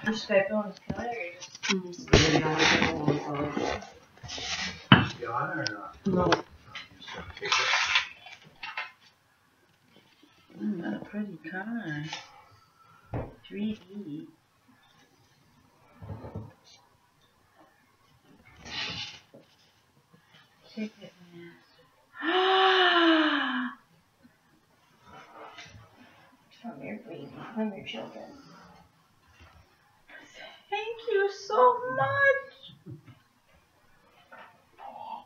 Just Skype on his Kelly or just... You on or not? No. Just have to take it. What a pretty car. 3D. Ticket master. From your baby, from your children. Thank you so much.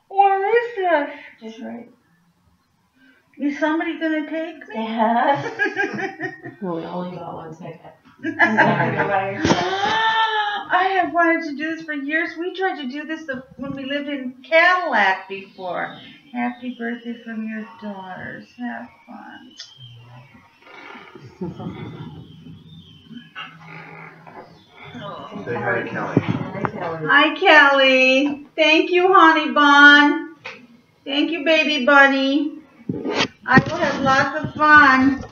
What is this? Just right. Is somebody gonna take me? Yeah. No, we only got one ticket. I have wanted to do this for years. We tried to do this when we lived in Cadillac before. Happy birthday from your daughters. Have fun. Say hi to Kelly. Hi, Kelly. Thank you, honey bun. Thank you, baby bunny. I will have lots of fun.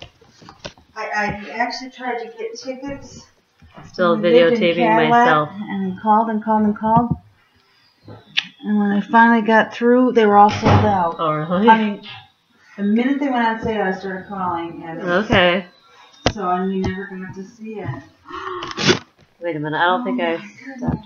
I actually tried to get tickets. Still We lived in videotaping Cadillac, myself. And I called and called and called. And when I finally got through, they were all sold out. Oh, really? I mean, the minute they went on sale, I started calling. And Okay. so I never got to see it. Wait a minute. I don't think I stopped.